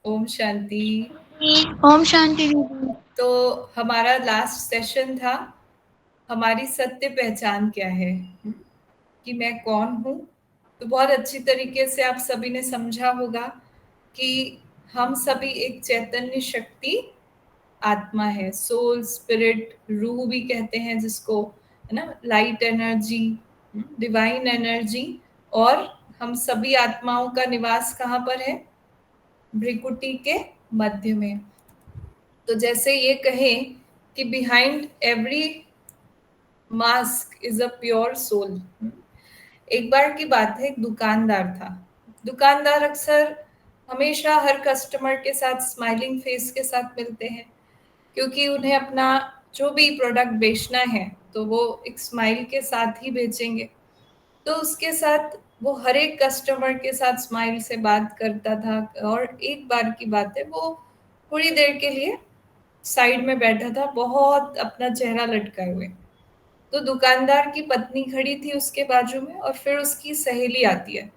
ओम शांति। ओम शांति दीदी। तो हमारा लास्ट सेशन था, हमारी सत्य पहचान क्या है, कि मैं कौन हूँ। तो बहुत अच्छी तरीके से आप सभी ने समझा होगा कि हम सभी एक चैतन्य शक्ति आत्मा है, सोल, स्पिरिट, रूह भी कहते हैं जिसको, है ना, लाइट एनर्जी, डिवाइन एनर्जी। और हम सभी आत्माओं का निवास कहाँ पर है? भ्रिकुटी के मध्य में। तो जैसे ये कहें कि behind every mask is a pure soul. एक बार की बात है, एक दुकानदार था। दुकानदार अक्सर हमेशा हर कस्टमर के साथ स्माइलिंग फेस के साथ मिलते हैं, क्योंकि उन्हें अपना जो भी प्रोडक्ट बेचना है तो वो एक स्माइल के साथ ही बेचेंगे। तो उसके साथ वो हर एक कस्टमर के साथ स्माइल से बात करता था। और एक बार की बात है, वो थोड़ी देर के लिए साइड में बैठा था, बहुत अपना चेहरा लटकाए हुए। तो दुकानदार की पत्नी खड़ी थी उसके बाजू में, और फिर उसकी सहेली आती है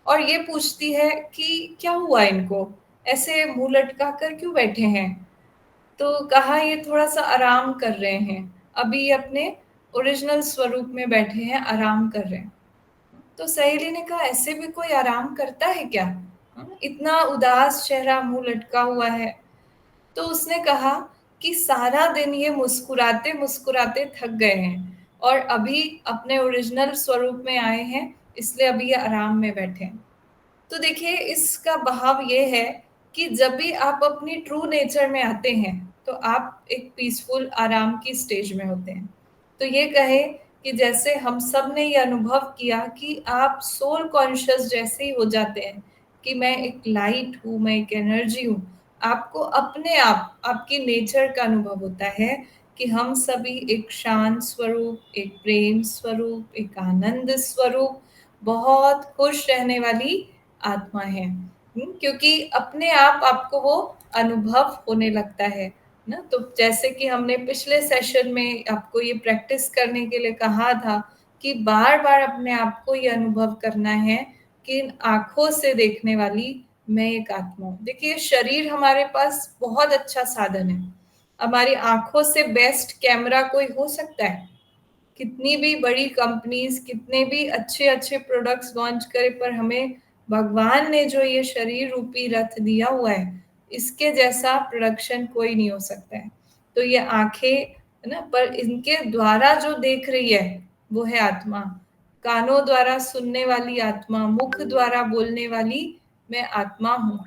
और ये पूछती है कि क्या हुआ इनको, ऐसे मुंह लटका कर क्यों बैठे हैं? तो कहा ये थोड़ा सा आराम कर रहे हैं, अभी ये अपने ओरिजिनल स्वरूप में बैठे हैं, आराम कर रहे हैं। तो सहेली ने कहा ऐसे भी कोई आराम करता है क्या? इतना उदास चेहरा, मुंह लटका हुआ है। तो उसने कहा कि सारा दिन ये मुस्कुराते मुस्कुराते थक गए हैं और अभी अपने ओरिजिनल स्वरूप में आए हैं, इसलिए अभी ये आराम में बैठे हैं। तो देखिए, इसका भाव ये है कि जब भी आप अपनी ट्रू नेचर में आते हैं तो आप एक पीसफुल आराम की स्टेज में होते हैं। तो ये कहे कि जैसे हम सब ने ये अनुभव किया कि आप सोल कॉन्शियस जैसे ही हो जाते हैं कि मैं एक लाइट हूँ, मैं एक एनर्जी हूँ, आपको अपने आप आपकी नेचर का अनुभव होता है कि हम सभी एक शांत स्वरूप, एक प्रेम स्वरूप, एक आनंद स्वरूप, बहुत खुश रहने वाली आत्मा है। क्योंकि अपने आप आपको वो अनुभव होने लगता है ना। तो जैसे कि हमने पिछले सेशन में आपको ये प्रैक्टिस करने के लिए कहा था कि बार बार अपने आप को ये अनुभव करना है कि इन आंखों से देखने वाली मैं एक आत्मा हूँ। देखिए, शरीर हमारे पास बहुत अच्छा साधन है, हमारी आंखों से बेस्ट कैमरा कोई हो सकता है? कितनी भी बड़ी कंपनीज कितने भी अच्छे अच्छे प्रोडक्ट्स लॉन्च करे, पर हमें भगवान ने जो ये शरीर रूपी रथ दिया हुआ है, इसके जैसा प्रोडक्शन कोई नहीं हो सकता है। तो ये आंखें है ना, पर इनके द्वारा जो देख रही है वो है आत्मा। कानों द्वारा सुनने वाली आत्मा, मुख द्वारा बोलने वाली मैं आत्मा हूँ।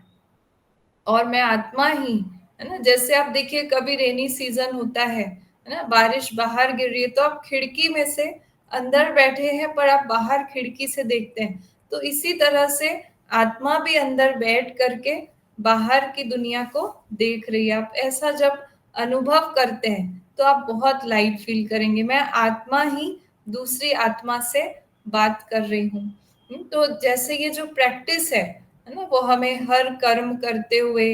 और मैं आत्मा ही, है ना। जैसे आप देखिए, कभी रेनी सीजन होता है ना, बारिश बाहर गिर रही है तो आप खिड़की में से अंदर बैठे हैं पर आप बाहर खिड़की से देखते हैं। तो इसी तरह से आत्मा भी अंदर बैठ करके बाहर की दुनिया को देख रही है। आप ऐसा जब अनुभव करते हैं तो आप बहुत लाइट फील करेंगे, मैं आत्मा ही दूसरी आत्मा से बात कर रही हूँ। तो जैसे ये जो प्रैक्टिस है ना, वो हमें हर कर्म करते हुए,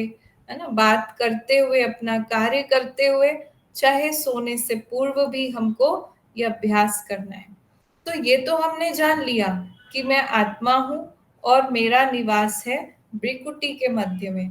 है ना, बात करते हुए, अपना कार्य करते हुए, चाहे सोने से पूर्व भी हमको ये अभ्यास करना है। तो ये तो हमने जान लिया कि मैं आत्मा हूँ और मेरा निवास है भ्रिकुटी के मध्य में।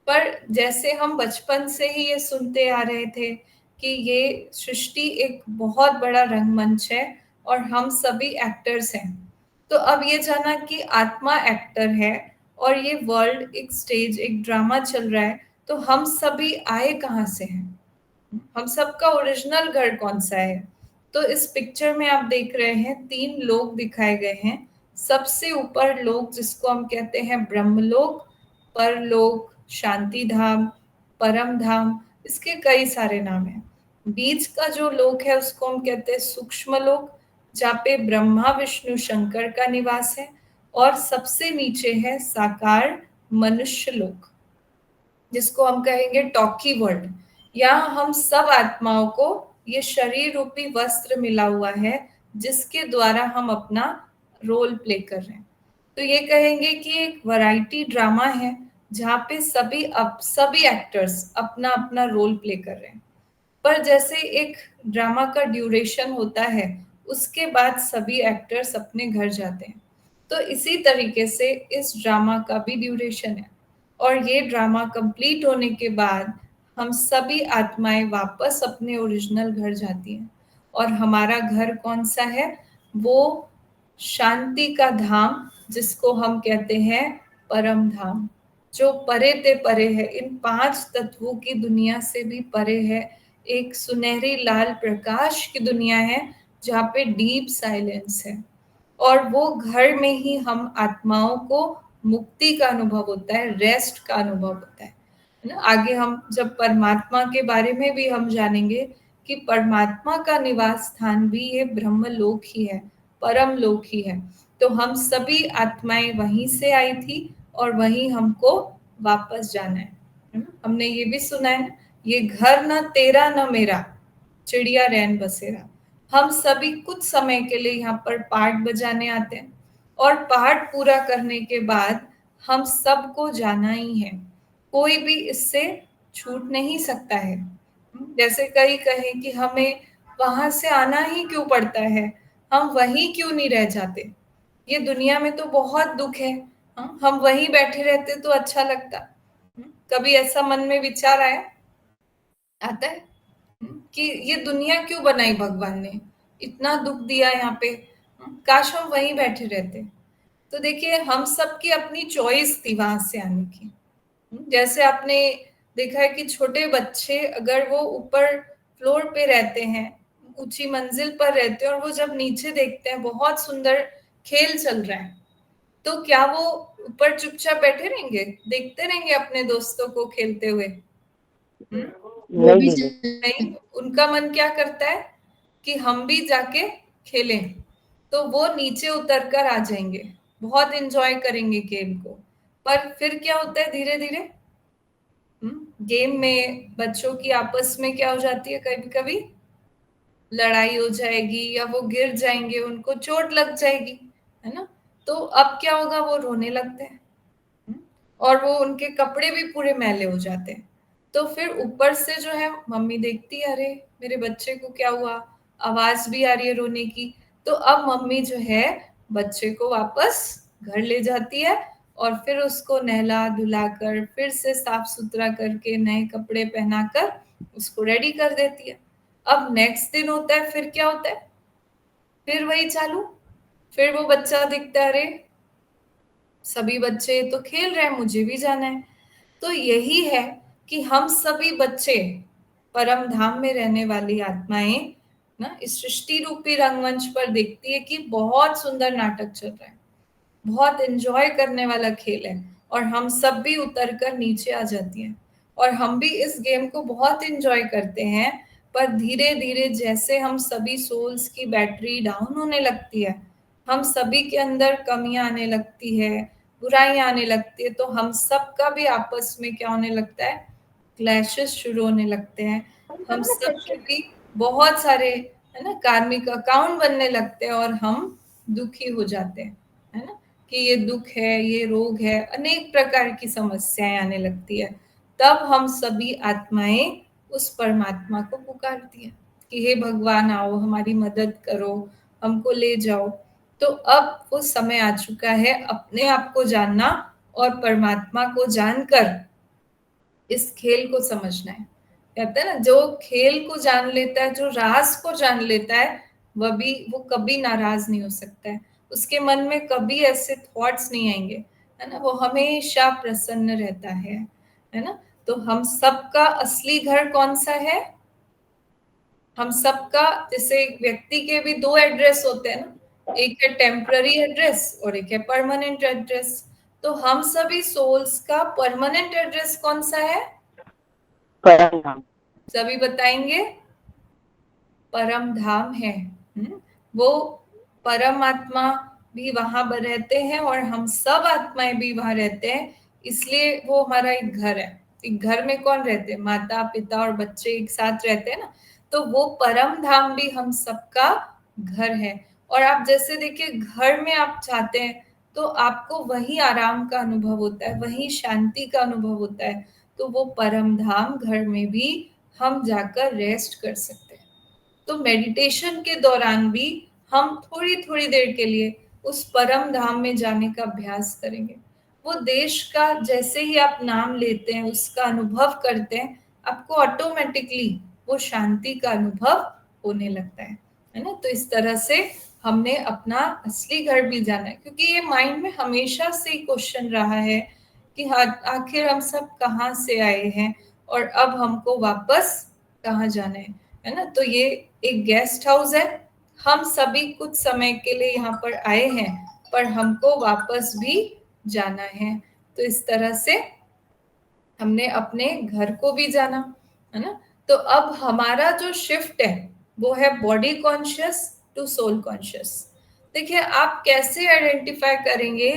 पर जैसे हम बचपन से ही ये सुनते आ रहे थे कि ये सृष्टि एक बहुत बड़ा रंगमंच है और हम सभी एक्टर्स हैं। तो अब ये जाना कि आत्मा एक्टर है और ये वर्ल्ड एक स्टेज, एक ड्रामा चल रहा है। तो हम सभी आए कहाँ से हैं? हम सबका ओरिजिनल घर कौन सा है? तो इस पिक्चर में आप देख रहे हैं 3 लोग दिखाए गए हैं। सबसे ऊपर लोग जिसको हम कहते हैं ब्रह्मलोक, परलोक, शांति धाम, परम धाम, इसके कई सारे नाम हैं। बीच का जो लोक है उसको हम कहते हैं सूक्ष्म लोक, जहाँ पे ब्रह्मा विष्णु शंकर का निवास है। और सबसे नीचे है साकार मनुष्य लोक, जिसको हम कहेंगे टॉकी वर्ल्ड। यहाँ हम सब आत्माओं को ये शरीर रूपी वस्त्र मिला हुआ है, जिसके द्वारा हम अपना रोल प्ले कर रहे हैं। तो ये कहेंगे कि एक वैरायटी ड्रामा है जहाँ पे सभी एक्टर्स अपना अपना रोल प्ले कर रहे हैं। पर जैसे एक ड्रामा का ड्यूरेशन होता है, उसके बाद सभी एक्टर्स अपने घर जाते हैं। तो इसी तरीके से इस ड्रामा का भी ड्यूरेशन है। और ये ड्रामा कंप्लीट होने के बाद हम सभी आत्माएं वापस अपने ओरिजिनल घर जाती हैं। और हमारा घर कौन सा है? वो शांति का धाम, जिसको हम कहते हैं परम धाम, जो परे ते परे है, इन 5 तत्वों की दुनिया से भी परे है। एक सुनहरी लाल प्रकाश की दुनिया है जहाँ पे डीप साइलेंस है। और वो घर में ही हम आत्माओं को मुक्ति का अनुभव होता है, रेस्ट का अनुभव होता है ना। आगे हम जब परमात्मा के बारे में भी हम जानेंगे कि परमात्मा का निवास स्थान भी ये ब्रह्मलोक ही है, परम लोक ही है। तो हम सभी आत्माएं वहीं से आई थी और वहीं हमको वापस जाना है ना? हमने ये भी सुना है ना, ये घर न तेरा न मेरा, चिड़िया रैन बसेरा। हम सभी कुछ समय के लिए यहाँ पर पाठ बजाने आते हैं और पाठ पूरा करने के बाद हम सबको जाना ही है, कोई भी इससे छूट नहीं सकता है। जैसे कई कहें कि हमें वहां से आना ही क्यों पड़ता है, हम वहीं क्यों नहीं रह जाते? ये दुनिया में तो बहुत दुख है, हम वहीं बैठे रहते तो अच्छा लगता। कभी ऐसा मन में विचार आया? आता है कि ये दुनिया क्यों बनाई भगवान ने, इतना दुख दिया यहाँ पे, काश हम वहीं बैठे रहते। तो देखिए, हम सबकी अपनी चॉइस थी वहां से आने की। जैसे आपने देखा है कि छोटे बच्चे अगर वो ऊपर फ्लोर पे रहते हैं, ऊंची मंजिल पर रहते हैं, और वो जब नीचे देखते हैं बहुत सुंदर खेल चल रहा है, तो क्या वो ऊपर चुपचाप बैठे रहेंगे, देखते रहेंगे अपने दोस्तों को खेलते हुए? वो भी नहीं, उनका मन क्या करता है कि हम भी जाके खेलें। तो वो नीचे उतर कर आ जाएंगे, बहुत एंजॉय करेंगे गेम को। पर फिर क्या होता है, धीरे धीरे गेम में बच्चों की आपस में क्या हो जाती है, कभी कभी लड़ाई हो जाएगी या वो गिर जाएंगे, उनको चोट लग जाएगी, है ना। तो अब क्या होगा, वो रोने लगते हैं। हम्म, और वो उनके कपड़े भी पूरे मैले हो जाते हैं। तो फिर ऊपर से जो है मम्मी देखती है, अरे मेरे बच्चे को क्या हुआ, आवाज भी आ रही है रोने की। तो अब मम्मी जो है बच्चे को वापस घर ले जाती है और फिर उसको नहला धुलाकर फिर से साफ सुथरा करके नए कपड़े पहनाकर उसको रेडी कर देती है। अब नेक्स्ट दिन होता है, फिर क्या होता है, फिर वही चालू। फिर वो बच्चा दिखता है, अरे सभी बच्चे तो खेल रहे हैं, मुझे भी जाना है। तो यही है कि हम सभी बच्चे परम धाम में रहने वाली आत्माएं ना इस सृष्टि रूपी रंगमंच पर देखती है कि बहुत सुंदर नाटक चल रहा है, बहुत एंजॉय करने वाला खेल है, और हम सब भी उतर कर नीचे आ जाती हैं और हम भी इस गेम को बहुत एंजॉय करते हैं। पर धीरे धीरे जैसे हम सभी सोल्स की बैटरी डाउन होने लगती है, हम सभी के अंदर कमियां आने लगती है, बुराइयां आने लगती है, तो हम सबका भी आपस में क्या होने लगता है, क्लैशेस शुरू होने लगते हैं। हम सब के भी बहुत सारे, है ना, कार्मिक अकाउंट बनने लगते हैं और हम दुखी हो जाते हैं, है ना, कि ये दुख है, ये रोग है, अनेक प्रकार की समस्याएं आने लगती है। तब हम सभी आत्माएं उस परमात्मा को पुकारती हैं कि हे भगवान आओ, हमारी मदद करो, हमको ले जाओ। तो अब वो समय आ चुका है अपने आप को जानना और परमात्मा को जानकर इस खेल को समझना है। कहते हैं ना, जो खेल को जान लेता है, जो राज को जान लेता है, वो कभी नाराज नहीं हो सकता है। उसके मन में कभी ऐसे थॉट्स नहीं आएंगे, है ना, वो हमेशा प्रसन्न रहता है ना। तो हम सबका असली घर कौन सा है? हम सबका, जैसे एक व्यक्ति के भी 2 एड्रेस होते हैं ना, एक है टेम्पररी एड्रेस और एक है परमानेंट एड्रेस। तो हम सभी सोल्स का परमानेंट एड्रेस कौन सा है? परम धाम। सभी बताएंगे, परम धाम है। वो परमात्मा भी वहां पर रहते हैं और हम सब आत्माएं भी वहां रहते हैं, इसलिए वो हमारा एक घर है। एक घर में कौन रहते हैं? माता पिता और बच्चे एक साथ रहते हैं ना। तो वो परम धाम भी हम सबका घर है। और आप जैसे देखिए, घर में आप जाते हैं तो आपको वही आराम का अनुभव होता है, वही शांति का अनुभव होता है। तो वो परम धाम घर में भी हम जाकर रेस्ट कर सकते हैं। तो मेडिटेशन के दौरान भी हम थोड़ी थोड़ी देर के लिए उस परम धाम में जाने का अभ्यास करेंगे। वो देश का जैसे ही आप नाम लेते हैं, उसका अनुभव करते हैं, आपको ऑटोमेटिकली वो शांति का अनुभव होने लगता है ना। तो इस तरह से हमने अपना असली घर भी जाना है, क्योंकि ये माइंड में हमेशा से ही क्वेश्चन रहा है कि आखिर हम सब कहाँ से आए हैं और अब हमको वापस कहाँ जाना है ना। तो ये एक गेस्ट हाउस है, हम सभी कुछ समय के लिए यहाँ पर आए हैं, पर हमको वापस भी जाना है। तो इस तरह से हमने अपने घर को भी जाना, है ना। तो अब हमारा जो शिफ्ट है वो है body conscious to soul conscious. देखिए, आप कैसे आइडेंटिफाई करेंगे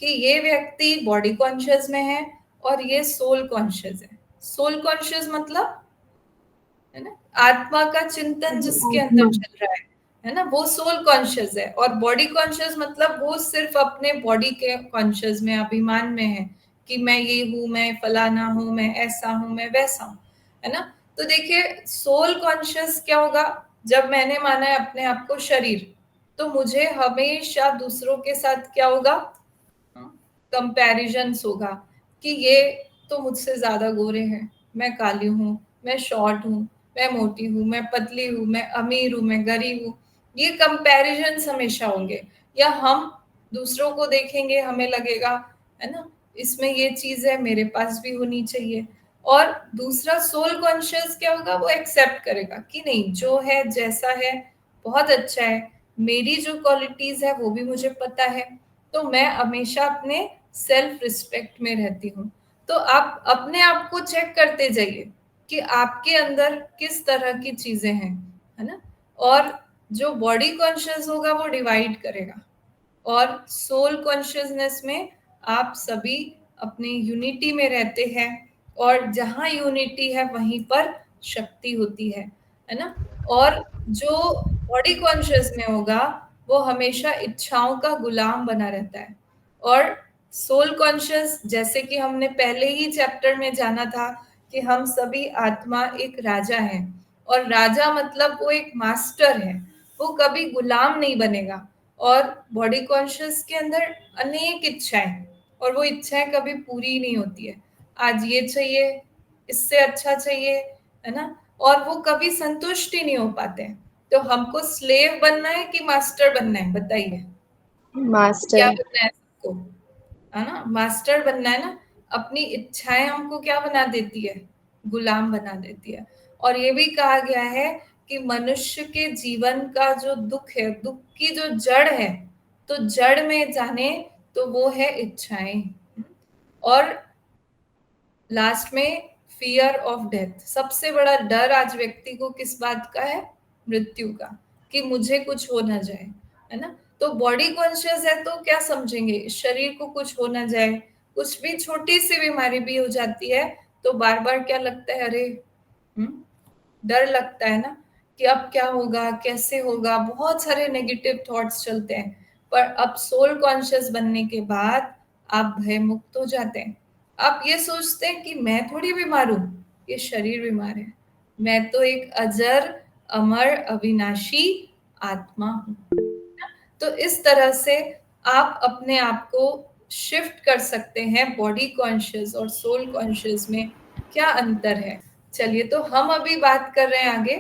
कि ये व्यक्ति बॉडी कॉन्शियस में है और ये सोल कॉन्शियस है। सोल कॉन्शियस मतलब, है ना, आत्मा का चिंतन जिसके अंदर चल रहा है ना, वो सोल कॉन्शियस है। और बॉडी कॉन्शियस मतलब वो सिर्फ अपने बॉडी के कॉन्शियस में, अभिमान में है कि मैं ये हूं, मैं फलाना हूं, मैं ऐसा हूं, मैं वैसा हूं, है ना। तो देखिए, सोल कॉन्शियस क्या होगा, जब मैंने माना है अपने आप को शरीर, तो मुझे हमेशा दूसरों के साथ क्या होगा, कंपैरिजन्स होगा कि ये तो मुझसे ज्यादा गोरे हैं, मैं काली हूँ, मैं शॉर्ट हूँ, मैं मोटी हूँ, मैं पतली हूँ, मैं अमीर हूँ, मैं गरीब हूँ। ये कंपैरिजन्स हमेशा होंगे। या हम दूसरों को देखेंगे, हमें लगेगा, है ना, इसमें ये चीज है, मेरे पास भी होनी चाहिए। और दूसरा सोल कॉन्शियस क्या होगा, वो एक्सेप्ट करेगा कि नहीं, जो है जैसा है बहुत अच्छा है, मेरी जो क्वालिटीज है वो भी मुझे पता है, तो मैं हमेशा अपने सेल्फ रिस्पेक्ट में रहती हूँ। तो आप अपने आप को चेक करते जाइए कि आपके अंदर किस तरह की चीजें हैं, है ना। और जो बॉडी कॉन्शियस होगा वो डिवाइड करेगा, और सोल कॉन्शियसनेस में आप सभी अपने यूनिटी में रहते हैं, और जहाँ यूनिटी है वहीं पर शक्ति होती है ना। और जो बॉडी कॉन्शियस में होगा वो हमेशा इच्छाओं का गुलाम बना रहता है। और सोल कॉन्शियस, जैसे कि हमने पहले ही चैप्टर में जाना था कि हम सभी आत्मा एक राजा है, और राजा मतलब वो एक मास्टर है, वो कभी गुलाम नहीं बनेगा। और बॉडी कॉन्शियस के अंदर अनेक इच्छाएं, और वो इच्छाएं कभी पूरी नहीं होती है। आज ये चाहिए, इससे अच्छा चाहिए, है ना। और वो कभी संतुष्ट ही नहीं हो पाते हैं। तो हमको स्लेव बनना है कि मास्टर बनना है, बताइए। क्या मास्टर। बनना है सबको, है ना, मास्टर बनना है ना। अपनी इच्छाएं हमको क्या बना देती है, गुलाम बना देती है। और ये भी कहा गया है कि मनुष्य के जीवन का जो दुख है, दुख की जो जड़ है, तो जड़ में जाने तो वो है इच्छाएं। और लास्ट में फियर ऑफ डेथ, सबसे बड़ा डर आज व्यक्ति को किस बात का है, मृत्यु का, कि मुझे कुछ हो ना जाए, है ना। तो बॉडी कॉन्शियस है तो क्या समझेंगे, शरीर को कुछ हो ना जाए, कुछ भी छोटी सी बीमारी भी हो जाती है तो बार बार क्या लगता है, अरे डर लगता है ना, कि अब क्या होगा, कैसे होगा, बहुत सारे नेगेटिव थॉट्स चलते हैं। पर अब सोल कॉन्शियस बनने के बाद आप भय मुक्त हो जाते हैं। आप ये सोचते हैं कि मैं थोड़ी बीमार हूं, ये शरीर बीमार है, मैं तो एक अजर अमर अविनाशी आत्मा हूं। तो इस तरह से आप अपने आप को शिफ्ट कर सकते हैं बॉडी कॉन्शियस और सोल कॉन्शियस में क्या अंतर है। चलिए, तो हम अभी बात कर रहे हैं आगे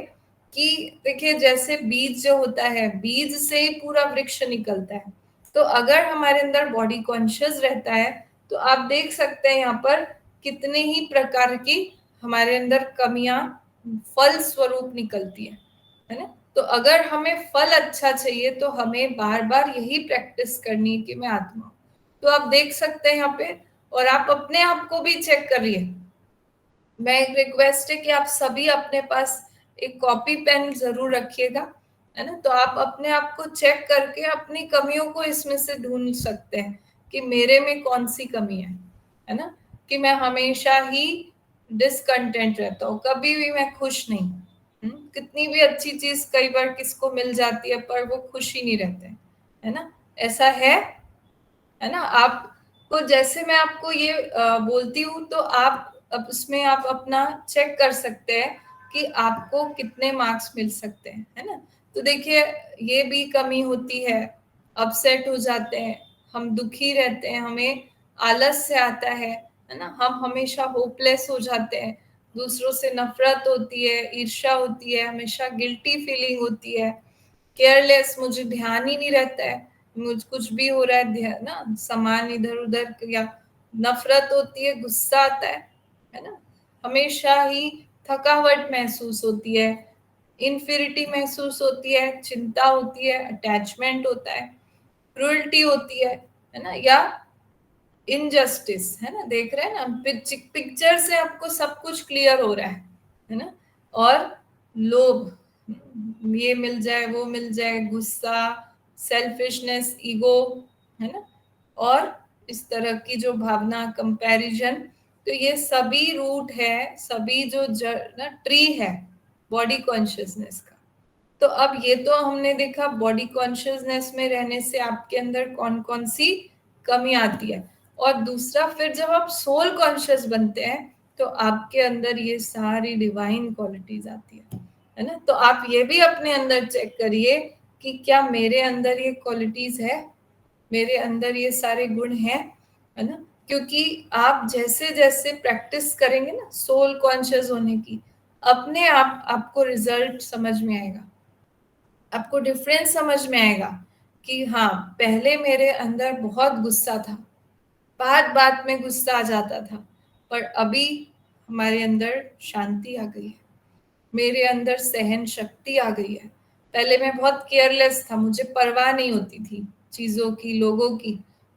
कि देखिए, जैसे बीज जो होता है, बीज से ही पूरा वृक्ष निकलता है। तो अगर हमारे अंदर बॉडी कॉन्शियस रहता है तो आप देख सकते हैं यहाँ पर कितने ही प्रकार की हमारे अंदर कमियां फल स्वरूप निकलती है ना। तो अगर हमें फल अच्छा चाहिए तो हमें बार बार यही प्रैक्टिस करनी है कि मैं आत्मा हूं। तो आप देख सकते हैं यहाँ पे, और आप अपने आप को भी चेक करिए। मैं एक रिक्वेस्ट है कि आप सभी अपने पास एक कॉपी पेन जरूर रखिएगा, है ना। तो आप अपने आप को चेक करके अपनी कमियों को इसमें से ढूंढ सकते हैं कि मेरे में कौन सी कमी है ना। कि मैं हमेशा ही डिसकंटेंट रहता हूँ, कभी भी मैं खुश नहीं। कितनी भी अच्छी चीज कई बार किसको मिल जाती है पर वो खुश ही नहीं रहते, है ना। ऐसा है ना। आपको जैसे मैं आपको ये बोलती हूँ तो आप अब उसमें आप अपना चेक कर सकते हैं कि आपको कितने मार्क्स मिल सकते हैं, है ना। तो देखिए, ये भी कमी होती है, अपसेट हो जाते हैं, हम दुखी रहते हैं, हमें आलस से आता है ना, हम हमेशा होपलेस हो जाते हैं, दूसरों से नफरत होती है, ईर्ष्या होती है, हमेशा गिल्टी फीलिंग होती है, केयरलेस, मुझे ध्यान ही नहीं रहता है, मुझ कुछ भी हो रहा है ना, सामान इधर उधर, या नफरत होती है, गुस्सा आता है ना, हमेशा ही थकावट महसूस होती है, इन्फिनिटी महसूस होती है, चिंता होती है, अटैचमेंट होता है, क्रूरल्टी होती है ना, या इनजस्टिस, है ना, देख रहे हैं ना, पिक्चर से आपको सब कुछ क्लियर हो रहा है ना, और लोभ, ये मिल जाए वो मिल जाए, गुस्सा, सेल्फिशनेस, ईगो, है ना, और इस तरह की जो भावना, कंपैरिजन, तो ये सभी रूट है, सभी जो ना ट्री है बॉडी कॉन्शियसनेस का। तो अब ये तो हमने देखा बॉडी कॉन्शियसनेस में रहने से आपके अंदर कौन कौन सी कमी आती है, और दूसरा फिर जब आप सोल कॉन्शियस बनते हैं तो आपके अंदर ये सारी डिवाइन क्वालिटीज आती है ना। तो आप ये भी अपने अंदर चेक करिए कि क्या मेरे अंदर ये क्वालिटीज है, मेरे अंदर ये सारे गुण हैं, है ना, क्योंकि आप जैसे जैसे प्रैक्टिस करेंगे ना सोल कॉन्शियस होने की, अपने आप आपको रिजल्ट समझ में आएगा, आपको डिफरेंस समझ में आएगा कि हाँ, पहले मेरे अंदर बहुत गुस्सा था, बात बात में गुस्सा आ जाता था, पर अभी हमारे अंदर शांति आ गई है, मेरे अंदर सहन शक्ति आ गई है। पहले मैं बहुत केयरलेस था, मुझे परवाह नहीं होती थी चीजों की, लोगों की,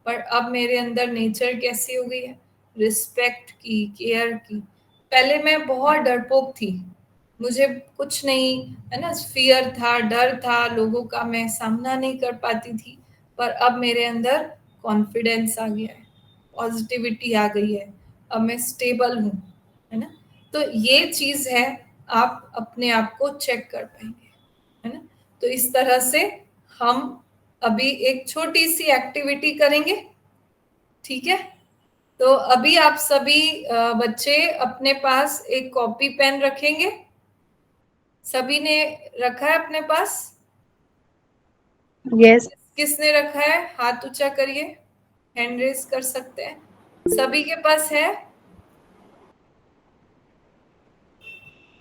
पर अब मेरे अंदर नेचर कैसी हो गई है, रिस्पेक्ट की, केयर की। पहले मैं बहुत डरपोक थी, मुझे कुछ नहीं, है ना, फियर था, डर था लोगों का, मैं सामना नहीं कर पाती थी, पर अब मेरे अंदर कॉन्फिडेंस आ गया है, पॉजिटिविटी आ गई है, अब मैं स्टेबल हूँ, है ना। तो ये चीज है, आप अपने आप को चेक कर पाएंगे, है ना। तो इस तरह से हम अभी एक छोटी सी एक्टिविटी करेंगे, ठीक है। तो अभी आप सभी बच्चे अपने पास एक कॉपी पेन रखेंगे, सभी ने रखा है अपने पास? यस। किसने रखा है, हाथ ऊंचा करिए, हैंड रेस कर सकते हैं, सभी के पास है?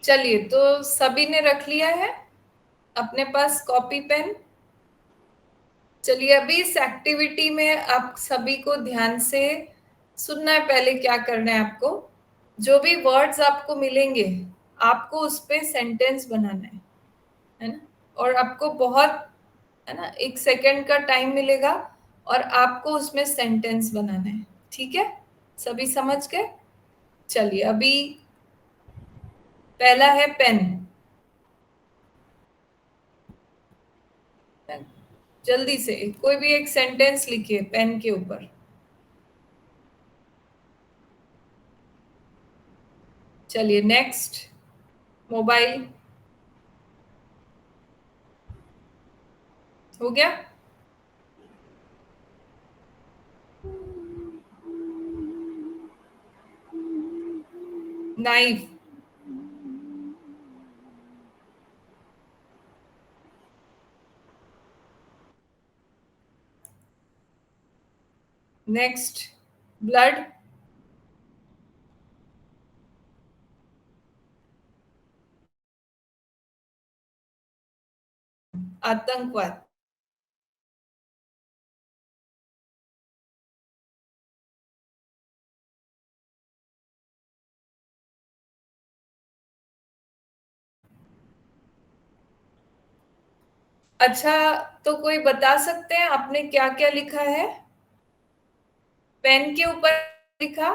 चलिए, तो सभी ने रख लिया है अपने पास कॉपी पेन। चलिए, अभी इस एक्टिविटी में आप सभी को ध्यान से सुनना है। पहले क्या करना है आपको, जो भी वर्ड्स आपको मिलेंगे आपको उस पे सेंटेंस बनाना है ना, और आपको बहुत, है ना, 1 सेकंड का टाइम मिलेगा और आपको उसमें सेंटेंस बनाना है, ठीक है, सभी समझ गए? चलिए, अभी पहला है पेन, जल्दी से कोई भी एक सेंटेंस लिखिए पेन के ऊपर। चलिए, नेक्स्ट, मोबाइल, हो गया? नाइफ, नेक्स्ट, ब्लड, आतंकवाद, अच्छा, तो कोई बता सकते हैं आपने क्या क्या लिखा है पेन के ऊपर? लिखा,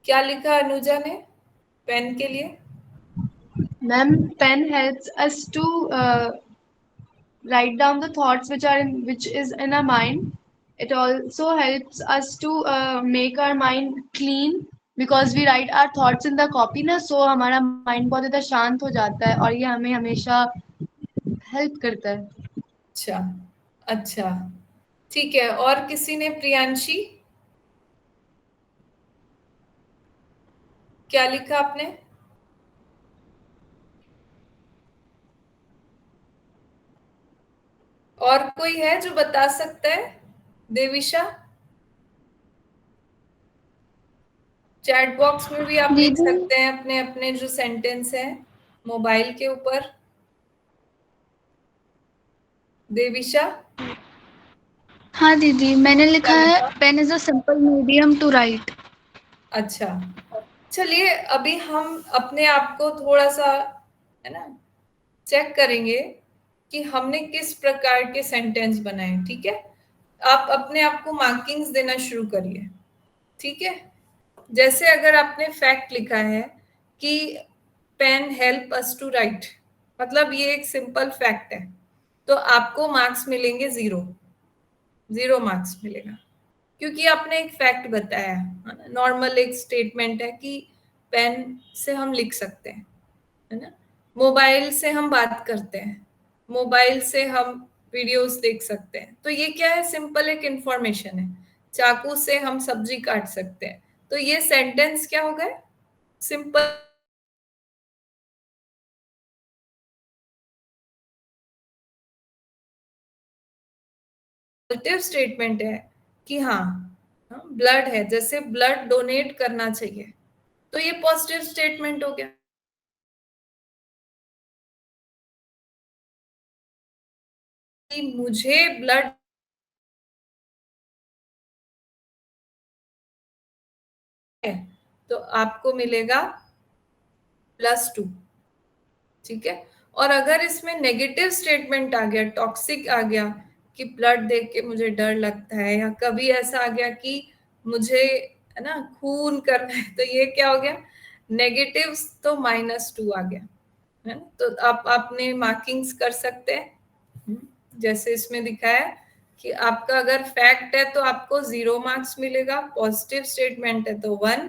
क्या लिखा अनुजा ने पेन के लिए? Ma'am, pen helps us to write down the thoughts which is in our mind. It also helps us to make our mind clean because we write our thoughts in the copy ना, so हमारा mind बहुत ज़्यादा शांत हो जाता है और ये हमें हमेशा help करता है। अच्छा, अच्छा, ठीक है। और किसी ने? प्रियांशी, क्या लिखा आपने? और कोई है जो बता सकता है? देविशा, चैट बॉक्स में भी आप लिख दीदी सकते हैं अपने अपने जो सेंटेंस है मोबाइल के ऊपर। देविशा, हाँ दीदी, मैंने लिखा क्या है लिखा? Pen is a simple medium to write. अच्छा, चलिए अभी हम अपने आप को थोड़ा सा, है ना, चेक करेंगे कि हमने किस प्रकार के सेंटेंस बनाए। ठीक है, आप अपने आप को मार्किंग्स देना शुरू करिए। ठीक है, जैसे अगर आपने फैक्ट लिखा है कि pen help us to write, मतलब ये एक सिंपल फैक्ट है, तो आपको मार्क्स मिलेंगे 0, 0 मार्क्स मिलेगा, क्योंकि आपने एक फैक्ट बताया। नॉर्मल एक स्टेटमेंट है कि पेन से हम लिख सकते हैं, है ना, मोबाइल से हम बात करते हैं, मोबाइल से हम वीडियोस देख सकते हैं, तो ये क्या है, सिंपल एक इंफॉर्मेशन है। चाकू से हम सब्जी काट सकते हैं, तो ये सेंटेंस क्या हो गए, सिंपल पॉजिटिव स्टेटमेंट है कि हाँ, ब्लड है, जैसे ब्लड डोनेट करना चाहिए, तो ये पॉजिटिव स्टेटमेंट हो गया कि मुझे ब्लड है, तो आपको मिलेगा +2। ठीक है, और अगर इसमें नेगेटिव स्टेटमेंट आ गया, टॉक्सिक आ गया कि ब्लड देख के मुझे डर लगता है, या कभी ऐसा आ गया कि मुझे, है ना, खून करना है, तो ये क्या हो गया, नेगेटिव, तो -2 आ गया, है ना। तो आप अपने मार्किंग्स कर सकते हैं। जैसे इसमें दिखा है कि आपका अगर फैक्ट है तो आपको 0 मार्क्स मिलेगा, पॉजिटिव स्टेटमेंट है तो 1,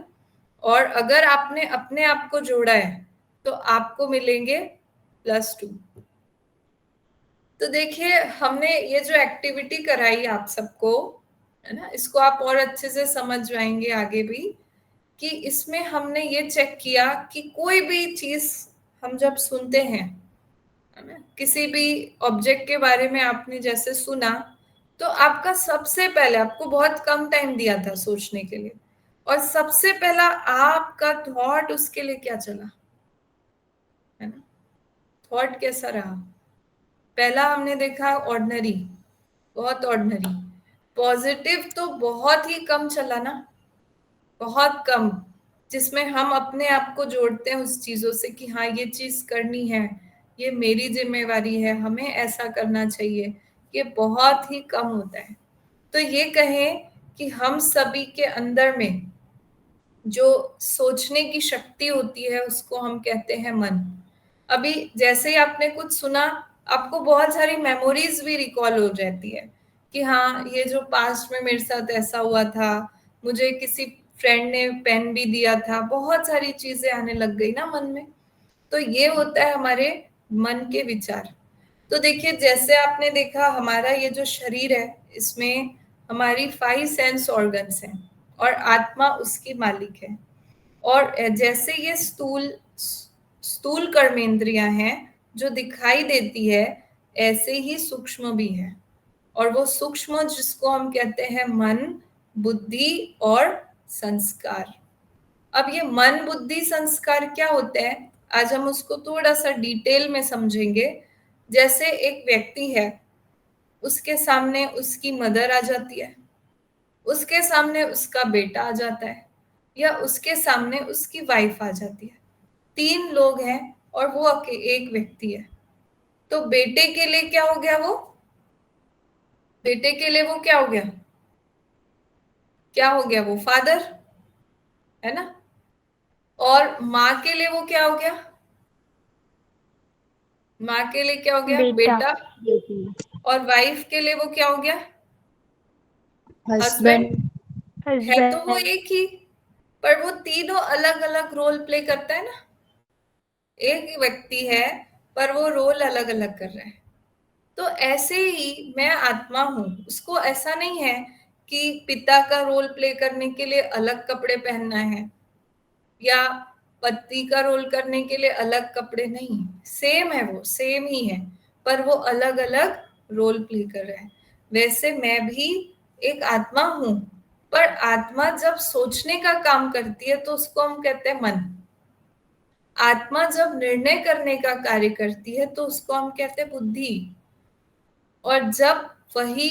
और अगर आपने अपने आप को जोड़ा है तो आपको मिलेंगे +2। तो देखिए हमने ये जो एक्टिविटी कराई आप सबको, है ना, इसको आप और अच्छे से समझ जाएंगे आगे भी, कि इसमें हमने ये चेक किया कि कोई भी चीज हम जब सुनते हैं, है ना, किसी भी ऑब्जेक्ट के बारे में आपने जैसे सुना, तो आपका सबसे पहले, आपको बहुत कम टाइम दिया था सोचने के लिए, और सबसे पहला आपका थॉट उसके लिए क्या चला, है ना, थॉट कैसा रहा। पहला हमने देखा ऑर्डिनरी, बहुत ऑर्डिनरी। पॉजिटिव तो बहुत ही कम चला ना, बहुत कम, जिसमें हम अपने आप को जोड़ते हैं उस चीजों से कि हाँ ये चीज करनी है, ये मेरी जिम्मेवारी है, हमें ऐसा करना चाहिए, ये बहुत ही कम होता है। तो ये कहें कि हम सभी के अंदर में जो सोचने की शक्ति होती है उसको हम कहते हैं मन। अभी जैसे ही आपने कुछ सुना, आपको बहुत सारी मेमोरीज भी रिकॉल हो जाती है कि हाँ ये जो पास्ट में मेरे साथ ऐसा हुआ था, मुझे किसी फ्रेंड ने पेन भी दिया था, बहुत सारी चीजें आने लग गई ना मन में। तो ये होता है हमारे मन के विचार। तो देखिए जैसे आपने देखा हमारा ये जो शरीर है, इसमें हमारी 5 सेंस ऑर्गन्स हैं और आत्मा उसकी मालिक है। और जैसे ये स्थूल स्थूल कर्मेंद्रियां हैं जो दिखाई देती है, ऐसे ही सूक्ष्म भी है, और वो सूक्ष्म जिसको हम कहते हैं मन, बुद्धि और संस्कार। अब ये मन, बुद्धि, संस्कार क्या होते हैं, आज हम उसको थोड़ा सा डिटेल में समझेंगे। जैसे एक व्यक्ति है, उसके सामने उसकी मदर आ जाती है, उसके सामने उसका बेटा आ जाता है, या उसके सामने उसकी वाइफ आ जाती है। 3 लोग हैं और वो एक व्यक्ति है। तो बेटे के लिए क्या हो गया, वो बेटे के लिए वो क्या हो गया, क्या हो गया, वो फादर, है ना। और माँ के लिए वो क्या हो गया, माँ के लिए क्या हो गया, बेटा, बेटा। बेटी, और वाइफ के लिए वो क्या हो गया, हस्बैंड। हस्बैंड। है तो वो हस्बैंड। एक ही, पर वो तीनों अलग अलग रोल प्ले करता है ना। एक ही व्यक्ति है पर वो रोल अलग अलग कर रहा है। तो ऐसे ही मैं आत्मा हूं, उसको ऐसा नहीं है कि पिता का रोल प्ले करने के लिए अलग कपड़े पहनना है, या पति का रोल करने के लिए अलग कपड़े, नहीं, सेम है, वो सेम ही है, पर वो अलग अलग रोल प्ले कर रहा है। वैसे मैं भी एक आत्मा हूं, पर आत्मा जब सोचने का काम करती है तो उसको हम कहते हैं मन। आत्मा जब निर्णय करने का कार्य करती है तो उसको हम कहते हैं बुद्धि। और जब वही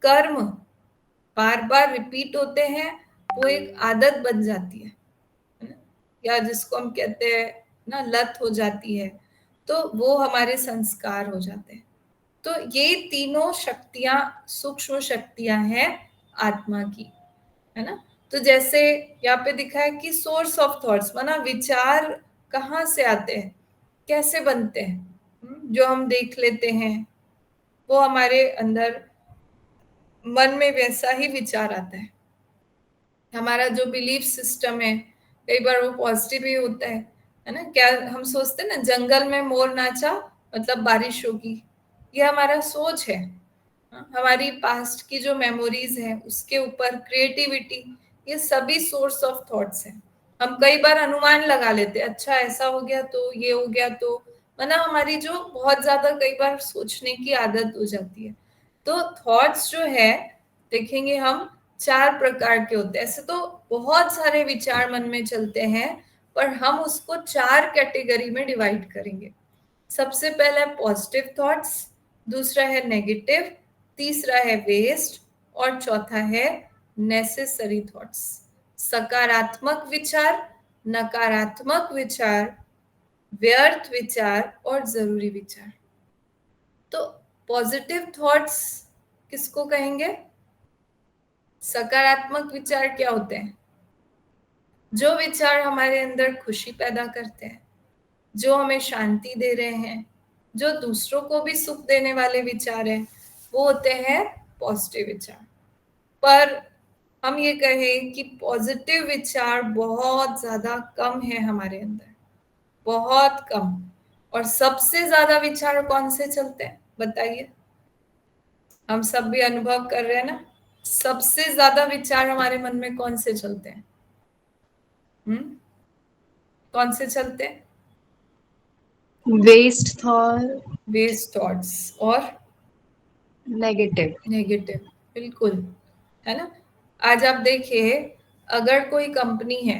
कर्म बार बार रिपीट होते हैं वो एक आदत बन जाती है ना? या जिसको हम कहते हैं ना लत हो जाती है, तो वो हमारे संस्कार हो जाते हैं। तो ये तीनों शक्तियां सूक्ष्म शक्तियां हैं आत्मा की, है ना। तो जैसे यहाँ पे दिखा है कि सोर्स ऑफ थॉट्स माना विचार कहाँ से आते हैं, कैसे बनते हैं। जो हम देख लेते हैं वो हमारे अंदर मन में वैसा ही विचार आता है। हमारा जो बिलीफ सिस्टम है कई बार वो पॉजिटिव ही होता है ना। क्या हम सोचते हैं ना, जंगल में मोर नाचा मतलब बारिश होगी, ये हमारा सोच है। हमारी पास्ट की जो मेमोरीज है उसके ऊपर क्रिएटिविटी, ये सभी सोर्स ऑफ थॉट्स हैं। हम कई बार अनुमान लगा लेते हैं, अच्छा ऐसा हो गया तो ये हो गया तो, मतलब हमारी जो बहुत ज्यादा कई बार सोचने की आदत हो जाती है। तो थॉट्स जो है देखेंगे हम 4 प्रकार के होते हैं। ऐसे तो बहुत सारे विचार मन में चलते हैं पर हम उसको 4 कैटेगरी में डिवाइड करेंगे। सबसे पहला है पॉजिटिव थॉट्स, दूसरा है नेगेटिव, तीसरा है वेस्ट और चौथा है नेसेसरी थॉट्स। सकारात्मक विचार, नकारात्मक विचार, व्यर्थ विचार और जरूरी विचार। तो पॉजिटिव थॉट्स किसको कहेंगे? सकारात्मक विचार क्या होते हैं? जो विचार हमारे अंदर खुशी पैदा करते हैं, जो हमें शांति दे रहे हैं, जो दूसरों को भी सुख देने वाले विचार हैं, वो होते हैं पॉजिटिव विचार। पर हम ये कहें कि पॉजिटिव विचार बहुत ज्यादा कम है हमारे अंदर, बहुत कम। और सबसे ज्यादा विचार कौन से चलते हैं बताइए? हम सब भी अनुभव कर रहे हैं ना, सबसे ज्यादा विचार हमारे मन में कौन से चलते हैं? कौन से चलते हैं? वेस्ट थॉट, वेस्ट थॉट्स और नेगेटिव। नेगेटिव, बिल्कुल, है ना। आज आप देखिए, अगर कोई कंपनी है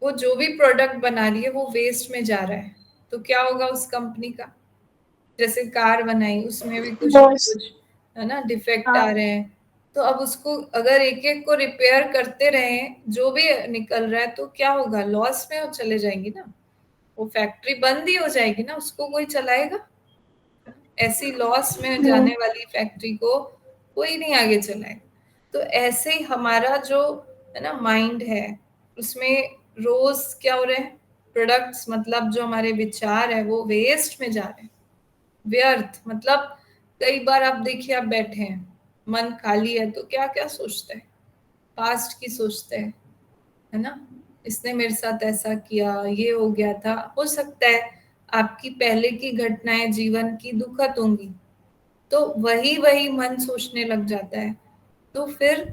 वो जो भी प्रोडक्ट बना रही है वो वेस्ट में जा रहा है, तो क्या होगा उस कंपनी का? जैसे कार बनाई, उसमें भी कुछ Loss. कुछ है ना डिफेक्ट आ हाँ। रहे हैं, तो अब उसको अगर एक एक को रिपेयर करते रहे, जो भी निकल रहा है तो क्या होगा? लॉस में वो चले जाएंगी ना, वो फैक्ट्री बंद ही हो जाएगी ना, उसको कोई चलाएगा? ऐसी लॉस में जाने वाली फैक्ट्री को कोई नहीं आगे चलाएगा। तो ऐसे ही हमारा जो है ना माइंड है, उसमें रोज क्या हो रहे हैं? प्रोडक्ट्स मतलब जो हमारे विचार है वो वेस्ट में जा रहे हैं, व्यर्थ। मतलब कई बार आप देखिए, आप बैठे हैं, मन खाली है तो क्या क्या सोचते हैं? पास्ट की सोचते हैं, है ना। इसने मेरे साथ ऐसा किया, ये हो गया था। हो सकता है आपकी पहले की घटनाएं जीवन की दुखद होंगी, तो वही वही मन सोचने लग जाता है। तो फिर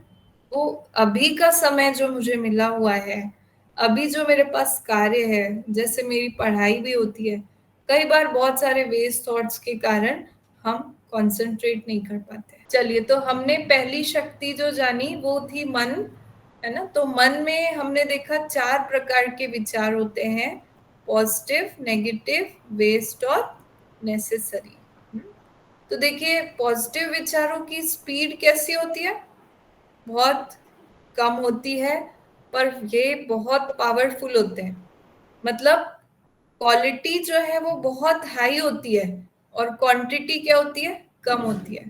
वो अभी का समय जो मुझे मिला हुआ है, अभी जो मेरे पास कार्य है, जैसे मेरी पढ़ाई भी होती है, कई बार बहुत सारे वेस्ट थॉट्स के कारण हम कंसंट्रेट नहीं कर पाते। चलिए, तो हमने पहली शक्ति जो जानी वो थी मन, है ना। तो मन में हमने देखा 4 प्रकार के विचार होते हैं, पॉजिटिव, नेगेटिव, वेस्ट और नेसेसरी। तो देखिए, पॉजिटिव विचारों की स्पीड कैसी होती है? बहुत कम होती है, पर ये बहुत पावरफुल होते हैं। मतलब क्वालिटी जो है वो बहुत हाई होती है और क्वांटिटी क्या होती है? कम होती है।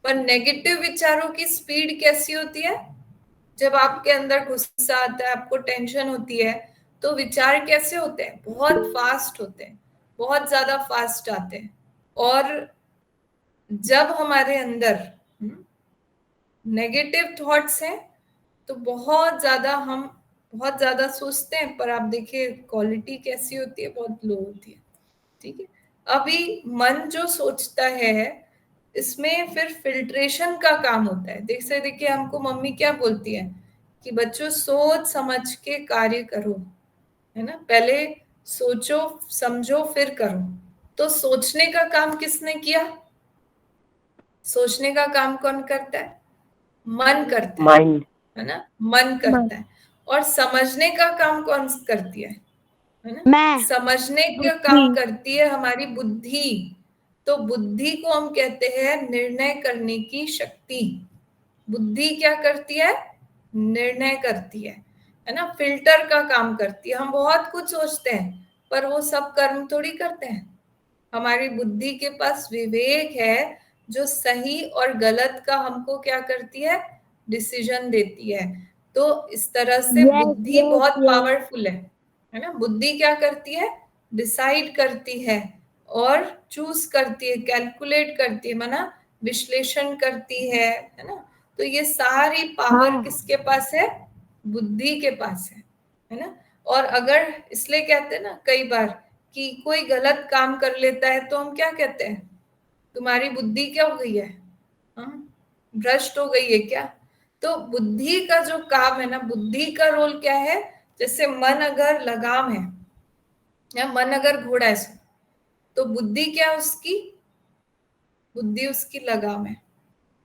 पर नेगेटिव विचारों की स्पीड कैसी होती है? जब आपके अंदर गुस्सा आता है, आपको टेंशन होती है, तो विचार कैसे होते हैं? बहुत फास्ट होते हैं, बहुत ज्यादा फास्ट आते हैं। और जब हमारे अंदर नेगेटिव थॉट्स हैं तो हम बहुत ज्यादा सोचते हैं, पर आप देखिए क्वालिटी कैसी होती है? बहुत लो होती है। ठीक है। अभी मन जो सोचता है, इसमें फिर फिल्ट्रेशन का काम होता है। जैसे देखिए, हमको मम्मी क्या बोलती है कि बच्चों सोच समझ के कार्य करो, है ना। पहले सोचो समझो फिर करो। तो सोचने का काम किसने किया? सोचने का काम कौन करता है? मन करता है। माइंड। है ना, मन करता है। और समझने का काम कौन करती है ना, मैं। समझने का काम करती है हमारी बुद्धि। तो बुद्धि को हम कहते हैं निर्णय करने की शक्ति। बुद्धि क्या करती है, निर्णय करती है ना, फिल्टर का काम करती है। हम बहुत कुछ सोचते हैं पर वो सब कर्म थोड़ी करते हैं। हमारी बुद्धि के पास विवेक है जो सही और गलत का हमको क्या करती है, डिसीजन देती है। तो इस तरह से बुद्धि बहुत पावरफुल है ना। बुद्धि क्या करती है, डिसाइड करती है और चूज करती है, कैलकुलेट करती है, माना विश्लेषण करती है ना। तो ये सारी पावर किसके पास है, बुद्धि के पास है ना। और अगर इसलिए कहते हैं ना कई बार कि कोई गलत काम कर लेता है तो हम क्या कहते हैं, तुम्हारी बुद्धि क्या हो गई है, भ्रष्ट हो गई है क्या। तो बुद्धि का जो काम है ना, बुद्धि का रोल क्या है, जैसे मन अगर लगाम है या मन अगर घोड़ा है तो बुद्धि क्या है उसकी, बुद्धि उसकी लगाम है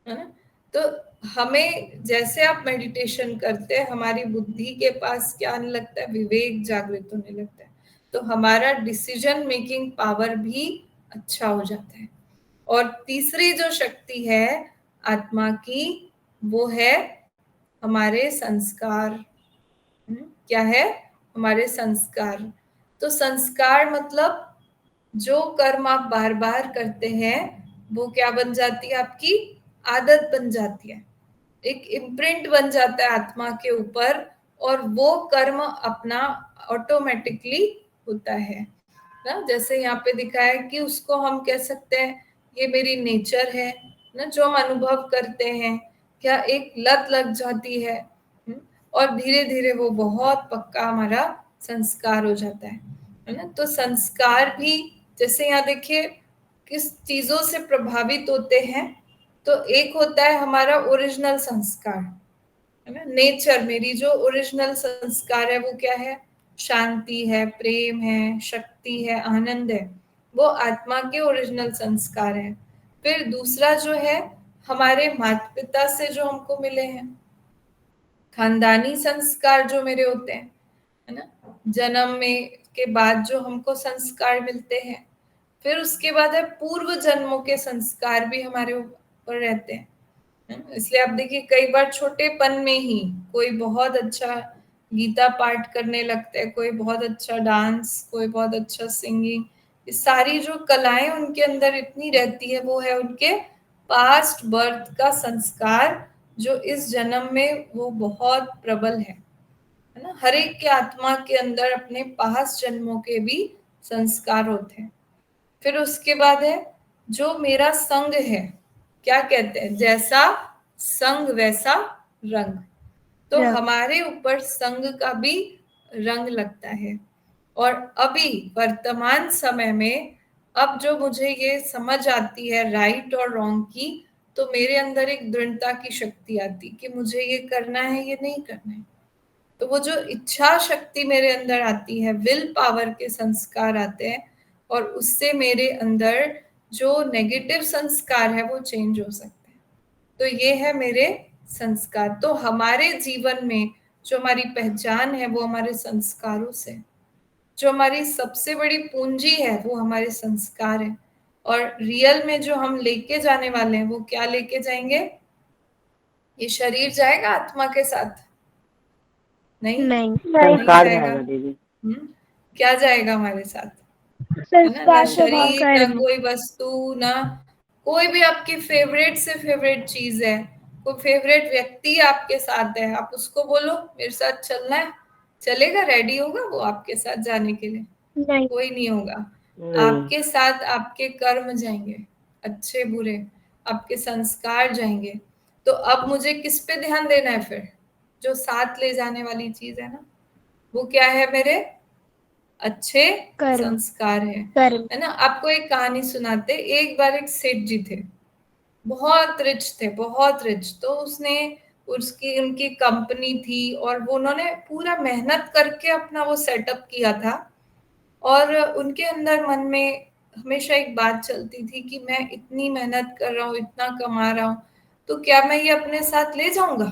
ना। तो हमें जैसे आप मेडिटेशन करते हैं हमारी बुद्धि के पास क्या आने लगता है, विवेक जागृत होने लगता है। तो हमारा डिसीजन मेकिंग पावर भी अच्छा हो जाता है। और तीसरी जो शक्ति है आत्मा की वो है हमारे संस्कार। क्या है, हमारे संस्कार। तो संस्कार मतलब जो कर्म आप बार बार करते हैं वो क्या बन जाती है, आपकी आदत बन जाती है, एक इम्प्रिंट बन जाता है आत्मा के ऊपर। और वो कर्म अपना ऑटोमेटिकली होता है ना। जैसे यहाँ पे दिखाया है कि उसको हम कह सकते हैं ये मेरी नेचर है ना, जो हम अनुभव करते हैं, क्या एक लत लग जाती है और धीरे धीरे वो बहुत पक्का हमारा संस्कार हो जाता है ना। तो संस्कार भी जैसे यहाँ देखिए किस चीजों से प्रभावित होते हैं। तो एक होता है हमारा ओरिजिनल संस्कार है ना, नेचर, मेरी जो ओरिजिनल संस्कार है वो क्या है, शांति है, प्रेम है, शक्ति है, आनंद है, वो आत्मा के ओरिजिनल संस्कार है। फिर दूसरा जो है हमारे माता पिता से जो हमको मिले हैं, खानदानी संस्कार जो मेरे होते हैं है ना, जन्म में के बाद जो हमको संस्कार मिलते हैं। फिर उसके बाद है पूर्व जन्मों के संस्कार भी हमारे ऊपर रहते हैं। इसलिए आप देखिए कई बार छोटेपन में ही कोई बहुत अच्छा गीता पाठ करने लगता है, कोई बहुत अच्छा डांस, कोई बहुत अच्छा सिंगिंग, ये सारी जो कलाएं उनके अंदर इतनी रहती है वो है उनके पास्ट बर्थ का संस्कार जो इस जन्म में वो बहुत प्रबल है ना। हर एक के आत्मा के अंदर अपने पास्ट जन्मों के भी संस्कार होते हैं। फिर उसके बाद है जो मेरा संग है, क्या कहते हैं, जैसा संग वैसा रंग। तो हमारे ऊपर संग का भी रंग लगता है। और अभी वर्तमान समय में अब जो मुझे ये समझ आती है राइट और रॉन्ग की, तो मेरे अंदर एक दृढ़ता की शक्ति आती कि मुझे ये करना है, ये नहीं करना है। तो वो जो इच्छा शक्ति मेरे अंदर आती है, विल पावर के संस्कार आते हैं और उससे मेरे अंदर जो नेगेटिव संस्कार है वो चेंज हो सकते हैं। तो ये है मेरे संस्कार। तो हमारे जीवन में जो हमारी पहचान है वो हमारे संस्कारों से, जो हमारी सबसे बड़ी पूंजी है वो हमारे संस्कार है। और रियल में जो हम लेके जाने वाले हैं वो क्या लेके जाएंगे, ये शरीर जाएगा आत्मा के साथ, नहीं संस्कार जाएगा। जाएगा दीदी। क्या जाएगा हमारे साथ, है ना, ना शरीर, ना कोई वस्तु, ना कोई भी आपकी फेवरेट से फेवरेट चीज है, कोई फेवरेट व्यक्ति आपके साथ है, आप उसको बोलो मेरे साथ चलना है, चलेगा, रेडी होगा वो आपके साथ जाने के लिए, कोई नहीं होगा। आपके साथ आपके कर्म जाएंगे, अच्छे बुरे, आपके संस्कार जाएंगे। तो अब मुझे किस पे ध्यान देना है फिर, जो साथ ले जाने वाली चीज है ना, वो क्या है, मेरे अच्छे संस्कार है ना। आपको एक कहानी सुनाते, एक बार एक सेठ जी थे, बहुत रिच थे, बहुत रिच। तो उसने उसकी उनकी कंपनी थी और वो उन्होंने पूरा मेहनत करके अपना वो सेटअप किया था। और उनके अंदर मन में हमेशा एक बात चलती थी कि मैं इतनी मेहनत कर रहा हूँ, इतना कमा रहा हूँ, तो क्या मैं ये अपने साथ ले जाऊंगा,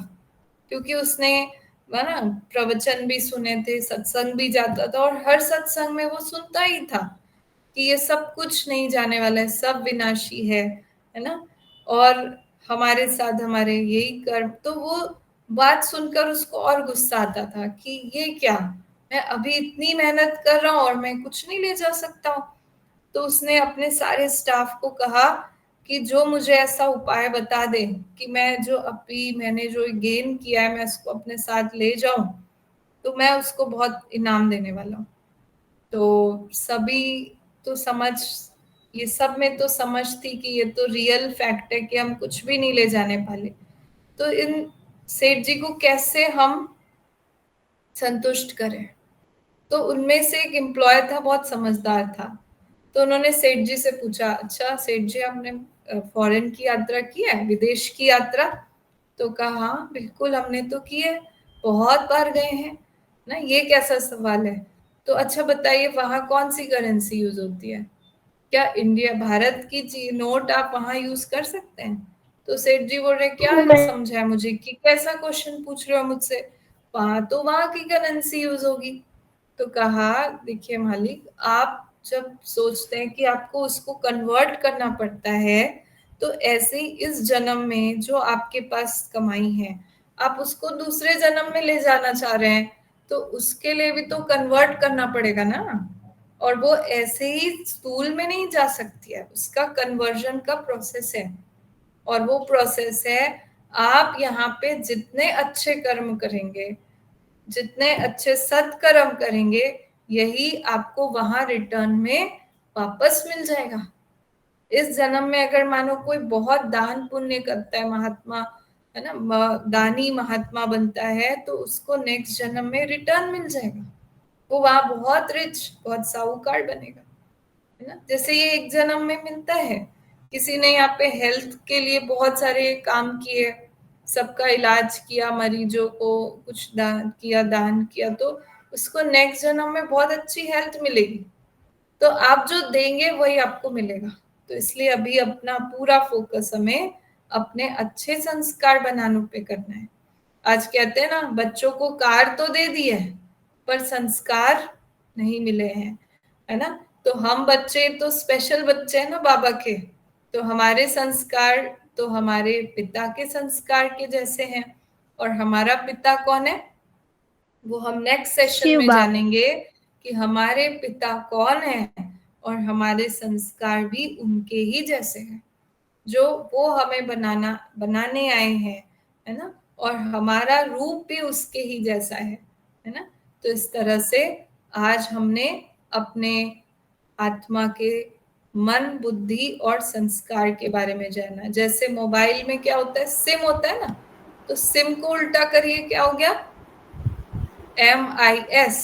क्योंकि उसने ना प्रवचन भी सुने थे, सत्संग भी जाता था, और हर सत्संग में वो सुनता ही था कि ये सब कुछ नहीं जाने वाला है, सब विनाशी है ना, और हमारे साथ हमारे यही कर्म। तो वो बात सुनकर उसको और गुस्सा आता था कि ये क्या, मैं अभी इतनी मेहनत कर रहा हूँ और मैं कुछ नहीं ले जा सकता हूँ। तो उसने अपने सारे स्टाफ को कहा कि जो मुझे ऐसा उपाय बता दे कि मैं जो अभी मैंने जो गेन किया है मैं उसको अपने साथ ले जाऊं, तो मैं उसको बहुत इनाम देने वाला हूँ। तो सभी तो समझ, ये सब में तो समझ थी कि ये तो रियल फैक्ट है कि हम कुछ भी नहीं ले जाने वाले। तो इन सेठ जी को कैसे हम संतुष्ट करें। तो उनमें से एक एम्प्लॉय था, बहुत समझदार था। तो उन्होंने सेठ जी से पूछा, अच्छा सेठ जी आपने फॉरेन की यात्रा की है, विदेश की यात्रा? तो कहा हाँ बिल्कुल हमने तो की है, बहुत बार गए हैं ना, ये कैसा सवाल है। तो अच्छा बताइए वहां कौन सी करेंसी यूज होती है, क्या इंडिया भारत की नोट आप वहां यूज कर सकते हैं? तो सेठ जी बोल रहे क्या समझा है मुझे कि कैसा क्वेश्चन पूछ रहे हो मुझसे, वहां तो वहां की करेंसी यूज होगी। तो कहा देखिए मालिक, आप जब सोचते हैं कि आपको उसको कन्वर्ट करना पड़ता है, तो ऐसे ही इस जन्म में जो आपके पास कमाई है आप उसको दूसरे जन्म में ले जाना चाह रहे हैं, तो उसके लिए भी तो कन्वर्ट करना पड़ेगा ना। और वो ऐसे ही स्थूल में नहीं जा सकती है, उसका कन्वर्जन का प्रोसेस है। और वो प्रोसेस है, आप यहाँ पे जितने अच्छे कर्म करेंगे, जितने अच्छे सत्कर्म करेंगे, यही आपको वहां रिटर्न में वापस मिल जाएगा। इस जन्म में अगर मानो कोई बहुत दान पुण्य करता है, महात्मा है ना, दानी महात्मा बनता है, तो उसको नेक्स्ट जन्म में रिटर्न मिल जाएगा, वो वहां बहुत रिच, बहुत साहूकार बनेगा, है ना। जैसे ये एक जन्म में मिलता है, किसी ने यहाँ पे हेल्थ के लिए बहुत सारे काम किए, सबका इलाज किया, मरीजों को कुछ दान किया, तो उसको नेक्स्ट जन्म में बहुत अच्छी हेल्थ मिलेगी। तो आप जो देंगे वही आपको मिलेगा। तो इसलिए अभी अपना पूरा फोकस हमें अपने अच्छे संस्कार बनाने पे करना है। आज कहते हैं ना, बच्चों को कार तो दे दी है पर संस्कार नहीं मिले हैं, है ना। तो हम बच्चे तो स्पेशल बच्चे हैं ना बाबा के, तो हमारे संस्कार तो हमारे पिता के संस्कार के जैसे हैं। और हमारा पिता कौन है, वो हम नेक्स्ट सेशन शिव में बाबा। जानेंगे कि हमारे पिता कौन है, और हमारे संस्कार भी उनके ही जैसे हैं, जो वो हमें बनाने आए हैं, है ना। और हमारा रूप भी उसके ही जैसा है ना। तो इस तरह से आज हमने अपने आत्मा के मन, बुद्धि और संस्कार के बारे में जाना। जैसे मोबाइल में क्या होता है, सिम होता है ना, तो सिम को उल्टा करिए, क्या हो गया, MIS।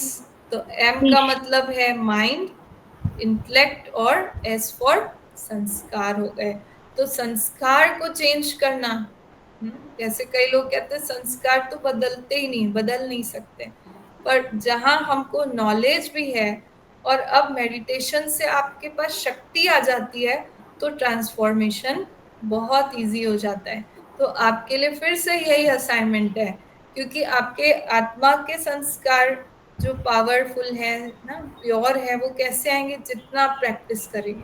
तो M का मतलब है माइंड, इंटेलेक्ट, और S फॉर संस्कार हो गए। तो संस्कार को चेंज करना, जैसे कई लोग कहते हैं संस्कार तो बदलते ही नहीं, बदल नहीं सकते, पर जहां हमको नॉलेज भी है और अब मेडिटेशन से आपके पास शक्ति आ जाती है, तो ट्रांसफॉर्मेशन बहुत इजी हो जाता है। तो आपके लिए फिर से यही असाइनमेंट है, क्योंकि आपके आत्मा के संस्कार जो पावरफुल है ना, प्योर है, वो कैसे आएंगे, जितना आप प्रैक्टिस करेंगे।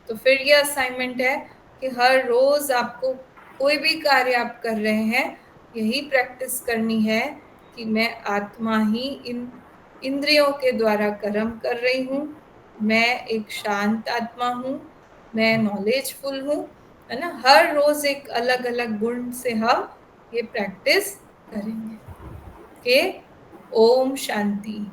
तो फिर ये असाइनमेंट है कि हर रोज आपको कोई भी कार्य आप कर रहे हैं, यही प्रैक्टिस करनी है कि मैं आत्मा ही इन इंद्रियों के द्वारा कर्म कर रही हूँ, मैं एक शांत आत्मा हूँ, मैं नॉलेजफुल हूँ, है ना। हर रोज एक अलग अलग गुण से हम ये प्रैक्टिस करेंगे। ओके, ओम शांति।